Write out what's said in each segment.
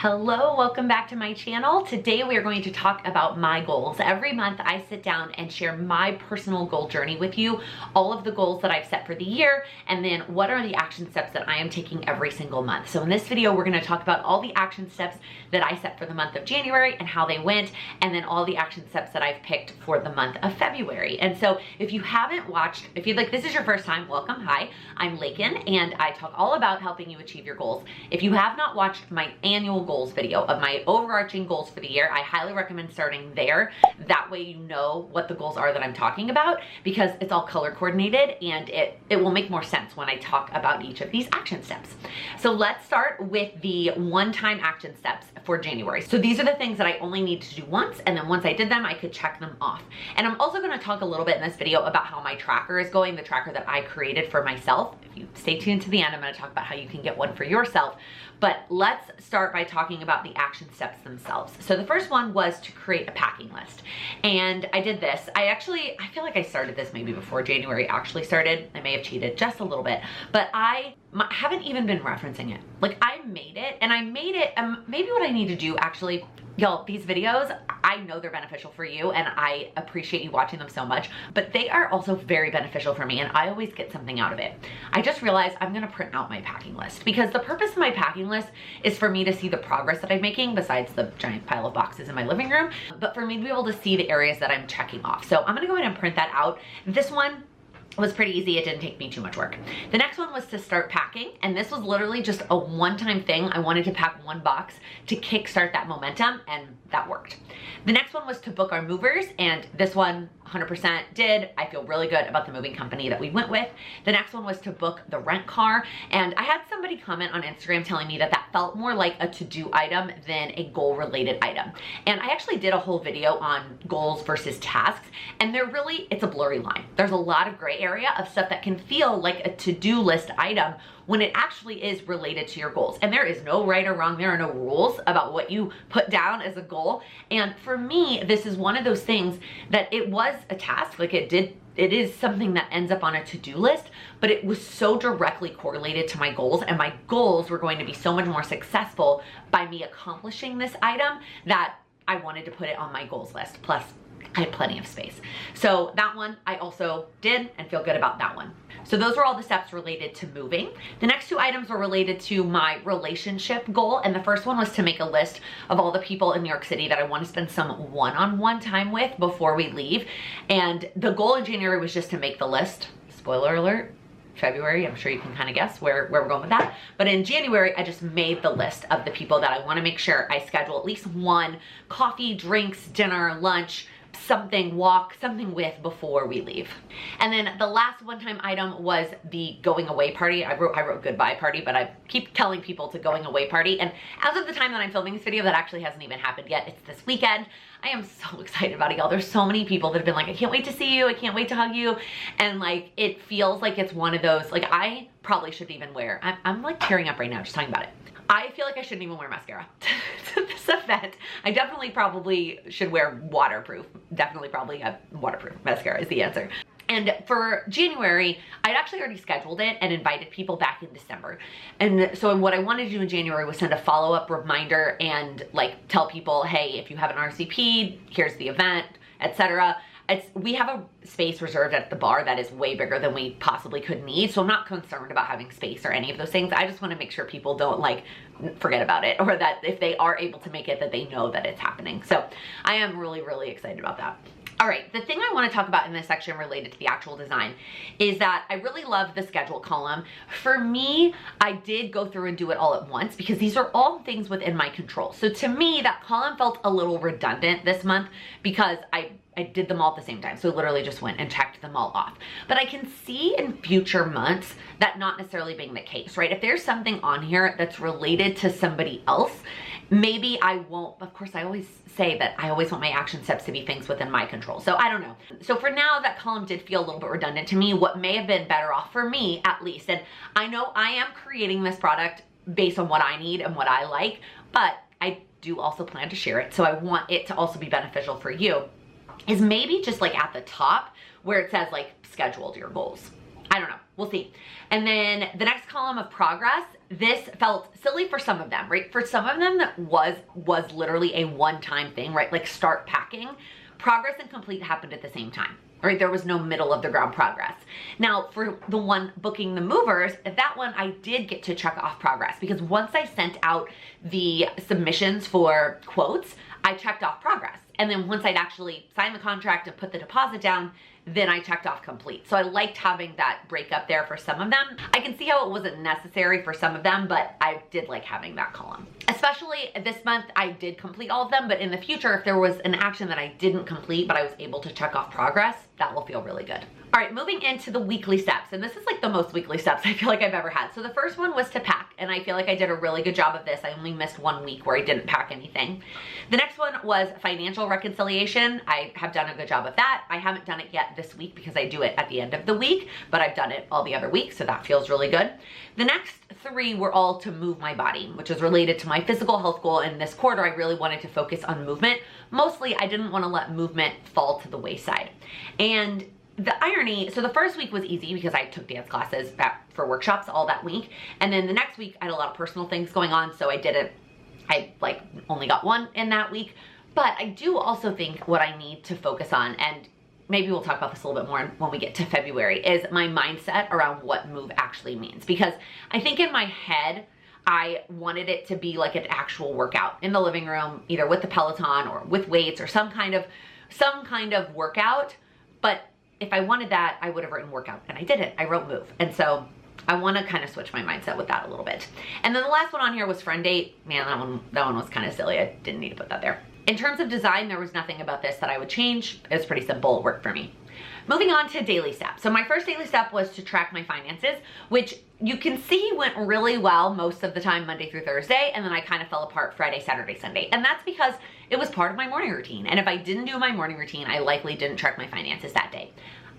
Hello, welcome back to my channel. Today we are going to talk about my goals. Every month I sit down and share my personal goal journey with you, all of the goals that I've set for the year, and then what are the action steps that I am taking every single month. So in this video, we're gonna talk about all the action steps that I set for the month of January and how they went, and then all the action steps that I've picked for the month of February. And so if you haven't watched, if you'd like, this is your first time, welcome, hi, I'm Laken, and I talk all about helping you achieve your goals. If you have not watched my annual goals video of my overarching goals for the year, I highly recommend starting there. That way you know what the goals are that I'm talking about, because it's all color coordinated and it will make more sense when I talk about each of these action steps. So let's start with the one-time action steps for January. So these are the things that I only need to do once, and then once I did them, I could check them off. And I'm also going to talk a little bit in this video about how my tracker is going, the tracker that I created for myself. If you stay tuned to the end, I'm going to talk about how you can get one for yourself. But let's start by talking about the action steps themselves. So the first one was to create a packing list. And I did this. I feel like I started this maybe before January actually started. I may have cheated just a little bit, but I haven't even been referencing it. Like, I made it, and I made it, maybe what I need to do actually, y'all, these videos, I know they're beneficial for you and I appreciate you watching them so much, but they are also very beneficial for me and I always get something out of it. I just realized I'm gonna print out my packing list, because the purpose of my packing list is for me to see the progress that I'm making, besides the giant pile of boxes in my living room, but for me to be able to see the areas that I'm checking off. So I'm gonna go ahead and print that out. This one was pretty easy. It didn't take me too much work. The next one was to start packing, and this was literally just a one-time thing. I wanted to pack one box to kickstart that momentum, and that worked. The next one was to book our movers, and this one 100% did. I feel really good about the moving company that we went with. The next one was to book the rent car, and I had somebody comment on Instagram telling me that that felt more like a to-do item than a goal-related item. And I actually did a whole video on goals versus tasks, and it's a blurry line. There's a lot of gray area of stuff that can feel like a to-do list item when it actually is related to your goals. And there is no right or wrong. There are no rules about what you put down as a goal. And for me, this is one of those things that it was a task. Like, it is something that ends up on a to-do list, but it was so directly correlated to my goals, and my goals were going to be so much more successful by me accomplishing this item that I wanted to put it on my goals list. Plus, I had plenty of space. So that one I also did and feel good about that one. So those were all the steps related to moving. The next two items were related to my relationship goal. And the first one was to make a list of all the people in New York City that I want to spend some one-on-one time with before we leave. And the goal in January was just to make the list. Spoiler alert. February, I'm sure you can kind of guess where we're going with that. But in January, I just made the list of the people that I want to make sure I schedule at least one coffee, drinks, dinner, lunch, something with before we leave. And then the last one-time item was the going away party. I wrote goodbye party, but I keep telling people to going away party. And as of the time that I'm filming this video, that actually hasn't even happened yet. It's this weekend. I am so excited about it, y'all. There's so many people that have been like, I can't wait to see you. I can't wait to hug you. And like, it feels like it's one of those, like, I probably should even wear, I'm like tearing up right now just talking about it. I feel like I shouldn't even wear mascara to this event. I definitely probably should wear waterproof. Definitely probably a waterproof mascara is the answer. And for January, I'd actually already scheduled it and invited people back in December. And so what I wanted to do in January was send a follow-up reminder and like tell people, hey, if you haven't RSVP'd, here's the event, etc. We have a space reserved at the bar that is way bigger than we possibly could need. So I'm not concerned about having space or any of those things. I just want to make sure people don't like forget about it, or that if they are able to make it, that they know that it's happening. So I am really, really excited about that. All right, the thing I want to talk about in this section related to the actual design is that I really love the schedule column. For me, I did go through and do it all at once because these are all things within my control. So to me, that column felt a little redundant this month because I did them all at the same time. So literally just went and checked them all off. But I can see in future months that not necessarily being the case, right? If there's something on here that's related to somebody else, maybe I won't. Of course, I always say that I always want my action steps to be things within my control. So I don't know. So for now, that column did feel a little bit redundant to me. What may have been better off for me, at least, and I know I am creating this product based on what I need and what I like, but I do also plan to share it. So I want it to also be beneficial for you, is maybe just like at the top where it says like scheduled your goals. I don't know, we'll see. And then the next column of progress, this felt silly for some of them, right? For some of them that was literally a one-time thing, right? Like start packing. Progress and complete happened at the same time, right? There was no middle of the ground progress. Now for the one booking the movers, that one I did get to check off progress, because once I sent out the submissions for quotes, I checked off progress. And then once I'd actually signed the contract and put the deposit down, then I checked off complete. So I liked having that breakup there for some of them. I can see how it wasn't necessary for some of them, but I did like having that column. Especially this month, I did complete all of them, but in the future, if there was an action that I didn't complete, but I was able to check off progress, that will feel really good. All right, moving into the weekly steps, and this is like the most weekly steps I feel like I've ever had. So the first one was to pack, and I feel like I did a really good job of this. I only missed 1 week where I didn't pack anything. The next one was financial reconciliation. I have done a good job of that. I haven't done it yet this week because I do it at the end of the week, but I've done it all the other weeks, so that feels really good. The next 3 were all to move my body, which is related to my physical health goal. And this quarter, I really wanted to focus on movement. Mostly, I didn't want to let movement fall to the wayside. And the irony, so the first week was easy because I took dance classes for workshops all that week. And then the next week, I had a lot of personal things going on, so I like only got 1 in that week. But I do also think what I need to focus on, and maybe we'll talk about this a little bit more when we get to February, is my mindset around what move actually means. Because I think in my head, I wanted it to be like an actual workout in the living room, either with the Peloton or with weights or some kind of workout. But if I wanted that, I would have written workout, and I didn't. I wrote move. And so I want to kind of switch my mindset with that a little bit. And then the last one on here was friend date. Man, that one was kind of silly. I didn't need to put that there. In terms of design, there was nothing about this that I would change. It was pretty simple. It worked for me. Moving on to daily steps. So my first daily step was to track my finances, which you can see went really well most of the time, Monday through Thursday, and then I kind of fell apart Friday, Saturday, Sunday. And that's because it was part of my morning routine. And if I didn't do my morning routine, I likely didn't track my finances that day.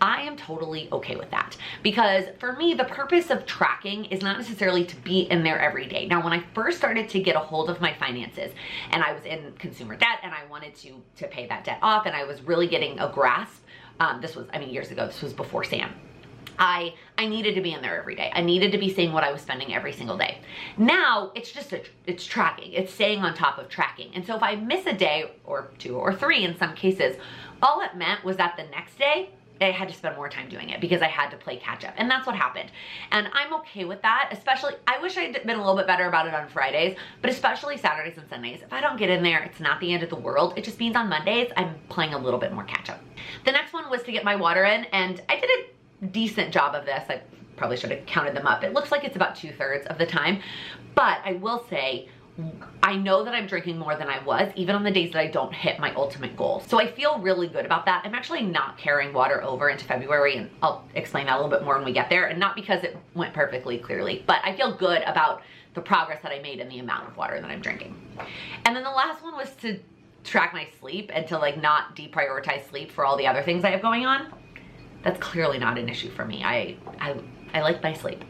I am totally okay with that, because for me, the purpose of tracking is not necessarily to be in there every day. Now, when I first started to get a hold of my finances and I was in consumer debt and I wanted to pay that debt off, and I was really getting a grasp, this was, I mean, years ago, this was before Sam. I needed to be in there every day. I needed to be seeing what I was spending every single day. Now it's just it's tracking. It's staying on top of tracking. And so if I miss a day or 2 or 3 in some cases, all it meant was that the next day I had to spend more time doing it because I had to play catch up. And that's what happened. And I'm okay with that. Especially, I wish I'd been a little bit better about it on Fridays, but especially Saturdays and Sundays. If I don't get in there, it's not the end of the world. It just means on Mondays, I'm playing a little bit more catch up. The next one was to get my water in, and I did a decent job of this. I probably should have counted them up. It looks like it's about 2/3 of the time, but I will say, I know that I'm drinking more than I was, even on the days that I don't hit my ultimate goal. So I feel really good about that. I'm actually not carrying water over into February, and I'll explain that a little bit more when we get there. And not because it went perfectly clearly, but I feel good about the progress that I made and the amount of water that I'm drinking. And then the last one was to track my sleep and to like not deprioritize sleep for all the other things I have going on. That's clearly not an issue for me. I like my sleep.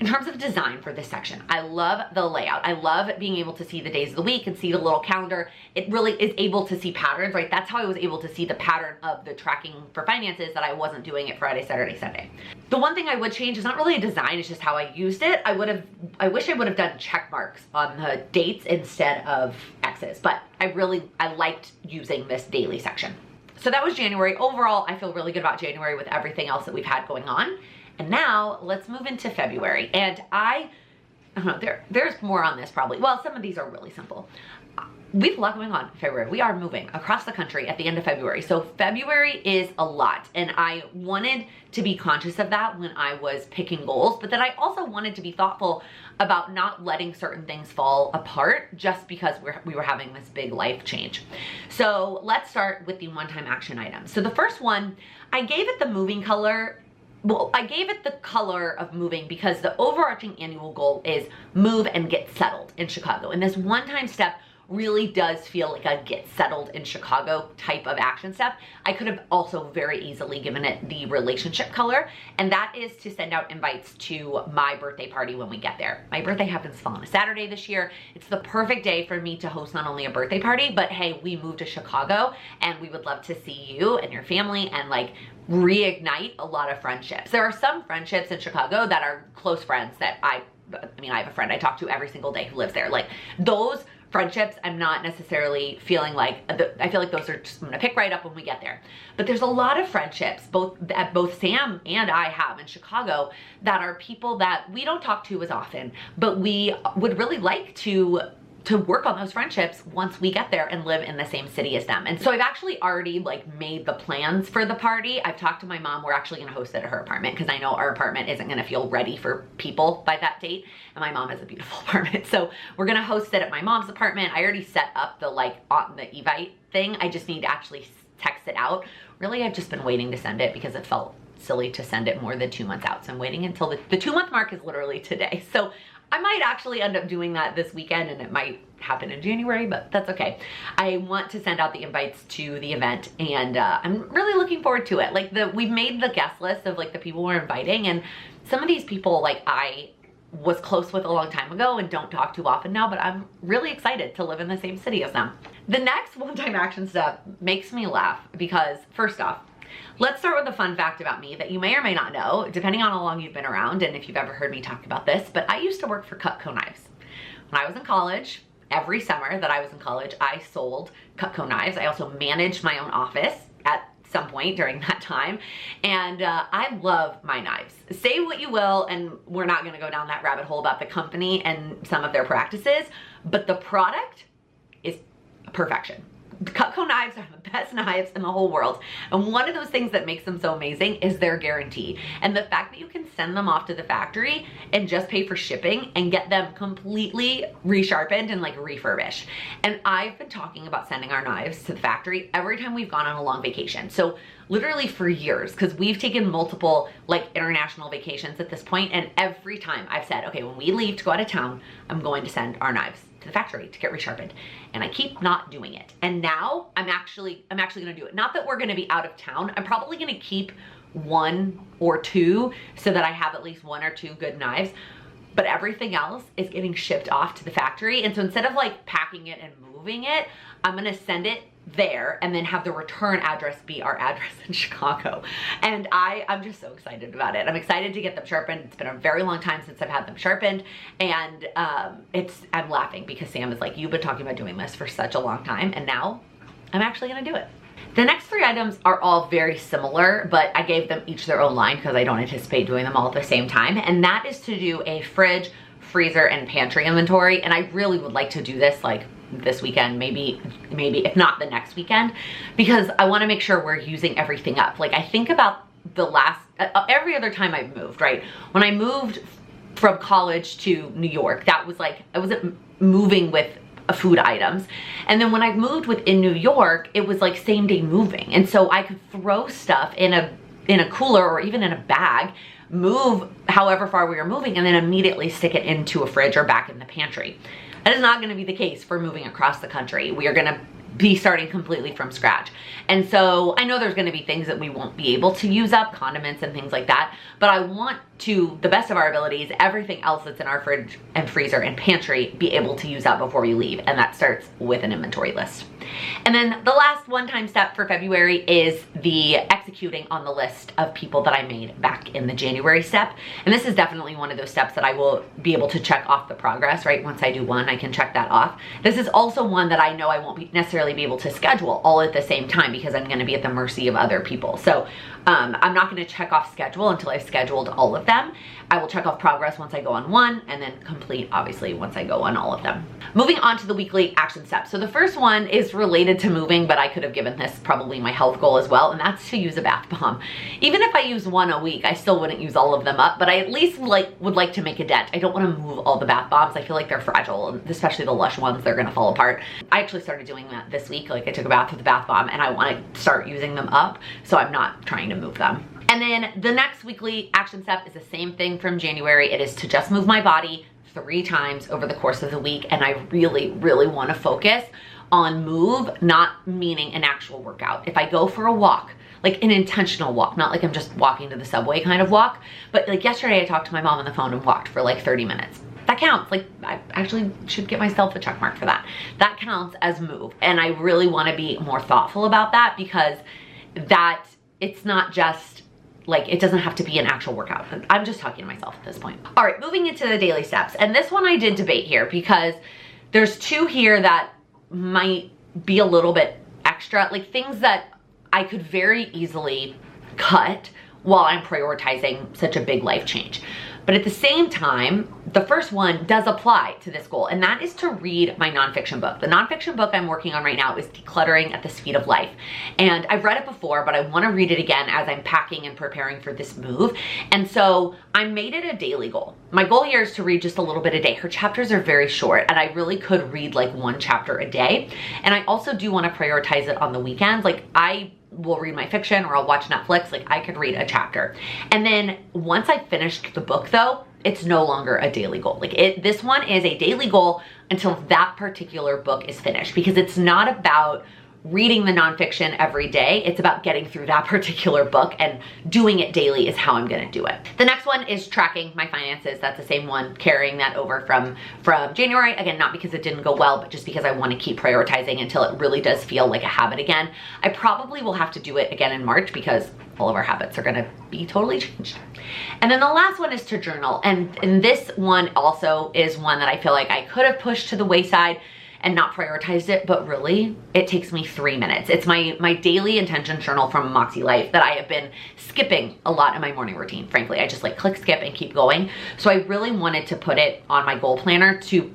In terms of design for this section, I love the layout. I love being able to see the days of the week and see the little calendar. It really is able to see patterns, right? That's how I was able to see the pattern of the tracking for finances that I wasn't doing it Friday, Saturday, Sunday. The one thing I would change is not really a design, it's just how I used it. I wish I would have done check marks on the dates instead of X's, but I liked using this daily section. So that was January. Overall, I feel really good about January with everything else that we've had going on. And now let's move into February. And I don't know, there's more on this probably. Well, some of these are really simple. We have a lot going on in February. We are moving across the country at the end of February. So February is a lot. And I wanted to be conscious of that when I was picking goals. But then I also wanted to be thoughtful about not letting certain things fall apart just because we were having this big life change. So let's start with the one-time action items. So the first one, I gave it the moving color. Well, I gave it the color of moving because the overarching annual goal is move and get settled in Chicago. And this one-time step really does feel like a get settled in Chicago type of action step. I could have also very easily given it the relationship color, and that is to send out invites to my birthday party when we get there. My birthday happens to fall on a Saturday this year. It's the perfect day for me to host not only a birthday party, but hey, we moved to Chicago and we would love to see you and your family and like reignite a lot of friendships. There are some friendships in Chicago that are close friends that I have a friend I talk to every single day who lives there. Like those friendships, I'm not necessarily feeling like, I feel like those are just, I'm gonna pick right up when we get there. But there's a lot of friendships, both Sam and I have in Chicago, that are people that we don't talk to as often, but we would really like to work on those friendships once we get there and live in the same city as them. And so I've actually already like made the plans for the party. I've talked to my mom. We're actually gonna host it at her apartment because I know our apartment isn't gonna feel ready for people by that date. And my mom has a beautiful apartment. So we're gonna host it at my mom's apartment. I already set up the like on the Evite thing. I just need to actually text it out. Really, I've just been waiting to send it because it felt silly to send it more than 2 months out. So I'm waiting until the 2-month mark is literally today. So I might actually end up doing that this weekend, and it might happen in January, but that's okay. I want to send out the invites to the event, and I'm really looking forward to it. Like we've made the guest list of like the people we're inviting, and some of these people like I was close with a long time ago and don't talk too often now, but I'm really excited to live in the same city as them. The next one-time action step makes me laugh because first off, let's start with a fun fact about me that you may or may not know, depending on how long you've been around and if you've ever heard me talk about this, but I used to work for Cutco Knives. When I was in college, every summer that I was in college, I sold Cutco Knives. I also managed my own office at some point during that time, and I love my knives. Say what you will, and we're not gonna go down that rabbit hole about the company and some of their practices, but the product is perfection. Cutco knives are the best knives in the whole world. And one of those things that makes them so amazing is their guarantee. And the fact that you can send them off to the factory and just pay for shipping and get them completely resharpened and like refurbished. And I've been talking about sending our knives to the factory every time we've gone on a long vacation. So literally for years, because we've taken multiple like international vacations at this point, and every time I've said, okay, when we leave to go out of town, I'm going to send our knives to the factory to get resharpened, and I keep not doing it. And now I'm actually gonna do it. Not that we're gonna be out of town. I'm probably gonna keep 1 or 2 so that I have at least 1 or 2 good knives, but everything else is getting shipped off to the factory. And so instead of like packing it and moving it, I'm gonna send it there and then have the return address be our address in Chicago. And I'm just so excited about it. I'm excited to get them sharpened. It's been a very long time since I've had them sharpened, and I'm laughing because Sam is like, you've been talking about doing this for such a long time, and now I'm actually gonna do it. The next 3 items are all very similar, but I gave them each their own line because I don't anticipate doing them all at the same time, and that is to do a fridge, freezer, and pantry inventory. And I really would like to do this like this weekend, maybe if not the next weekend, because I want to make sure we're using everything up. Like I think about the last, every other time I've moved, right? When I moved from college to New York, that was like, I wasn't moving with food items. And then when I moved within New York, it was like same day moving. And so I could throw stuff in a cooler or even in a bag, move however far we were moving, and then immediately stick it into a fridge or back in the pantry. That is not going to be the case for moving across the country. We are going to be starting completely from scratch. And so I know there's going to be things that we won't be able to use up, condiments and things like that, but I want to the best of our abilities, everything else that's in our fridge and freezer and pantry be able to use up before we leave. And that starts with an inventory list. And then the last one-time step for February is the executing on the list of people that I made back in the January step. And this is definitely one of those steps that I will be able to check off the progress, right? Once I do one, I can check that off. This is also one that I know I won't necessarily be able to schedule all at the same time because I'm going to be at the mercy of other people. So I'm not going to check off schedule until I've scheduled all of them. I will check off progress once I go on one, and then complete obviously once I go on all of them. Moving on to the weekly action steps. So the first one is related to moving, but I could have given this probably my health goal as well, and that's to use a bath bomb. Even if I use one a week, I still wouldn't use all of them up, but I at least would like to make a dent. I don't want to move all the bath bombs. I feel like they're fragile, especially the Lush ones, they're gonna fall apart. I actually started doing that this week. Like I took a bath with a bath bomb and I want to start using them up, so I'm not trying to move them. And then the next weekly action step is the same thing from January. It is to just move my body 3 times over the course of the week, and I really, really want to focus on move, not meaning an actual workout. If I go for a walk, like an intentional walk, not like I'm just walking to the subway kind of walk, but like yesterday I talked to my mom on the phone and walked for like 30 minutes. That counts. Like, I actually should get myself a check mark for that. That counts as move. And I really want to be more thoughtful about that, because that it's not just like, it doesn't have to be an actual workout. I'm just talking to myself at this point. All right, moving into the daily steps. And this one I did debate here, because there's 2 here that might be a little bit extra, like things that I could very easily cut while I'm prioritizing such a big life change. But at the same time, the first one does apply to this goal, and that is to read my nonfiction book. The nonfiction book I'm working on right now is Decluttering at the Speed of Life. And I've read it before, but I want to read it again as I'm packing and preparing for this move. And so I made it a daily goal. My goal here is to read just a little bit a day. Her chapters are very short, and I really could read like 1 chapter a day. And I also do want to prioritize it on the weekends. Like, I will read my fiction, or I'll watch Netflix. Like, I could read a chapter. And then once I finished the book though, it's no longer a daily goal. Like, this one is a daily goal until that particular book is finished, because it's not about reading the nonfiction every day. It's about getting through that particular book, and doing it daily is how I'm gonna do it. The next one is tracking my finances. That's the same one, carrying that over from January. Again, not because it didn't go well, but just because I want to keep prioritizing until it really does feel like a habit again. I probably will have to do it again in March, because all of our habits are gonna be totally changed. And then the last one is to journal. And this one also is one that I feel like I could have pushed to the wayside and not prioritized it, but really it takes me 3 minutes. It's my daily intention journal from Moxie Life that I have been skipping a lot in my morning routine. Frankly, I just like click skip and keep going. So I really wanted to put it on my goal planner to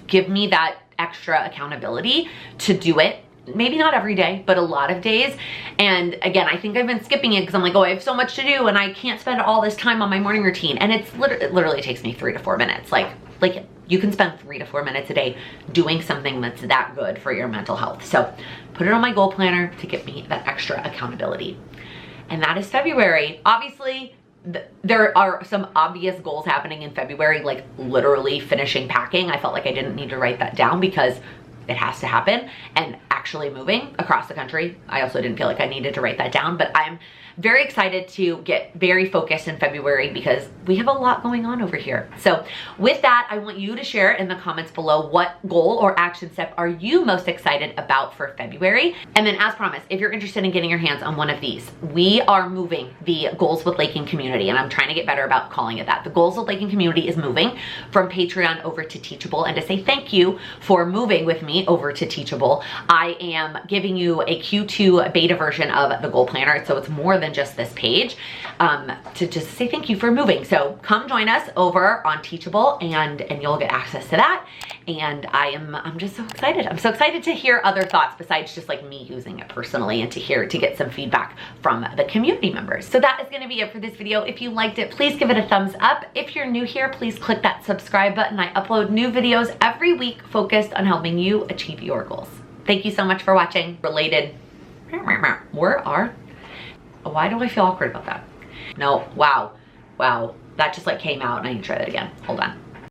give me that extra accountability to do it. Maybe not every day, but a lot of days. And again, I think I've been skipping it because I'm like, oh, I have so much to do and I can't spend all this time on my morning routine. And it literally takes me 3 to 4 minutes. Like you can spend 3 to 4 minutes a day doing something that's that good for your mental health. So put it on my goal planner to give me that extra accountability. And that is February. Obviously, there are some obvious goals happening in February, like literally finishing packing. I felt like I didn't need to write that down because it has to happen, and actually moving across the country. I also didn't feel like I needed to write that down, but I'm very excited to get very focused in February because we have a lot going on over here. So with that, I want you to share in the comments below what goal or action step are you most excited about for February. And then as promised, if you're interested in getting your hands on one of these, we are moving the Goals with Laken community, and I'm trying to get better about calling it that. The Goals with Laken community is moving from Patreon over to Teachable, and to say thank you for moving with me over to Teachable, I am giving you a Q2 beta version of the goal planner, so it's more than just this page, to just say thank you for moving. So come join us over on Teachable, and you'll get access to that. And I'm just so excited. I'm so excited to hear other thoughts besides just like me using it personally, and to get some feedback from the community members. So that is going to be it for this video. If you liked it, please give it a thumbs up. If you're new here, please click that subscribe button. I upload new videos every week focused on helping you achieve your goals. Thank you so much for watching. Related, why do I feel awkward about that? No, wow, that just like came out and I need to try that again. Hold on.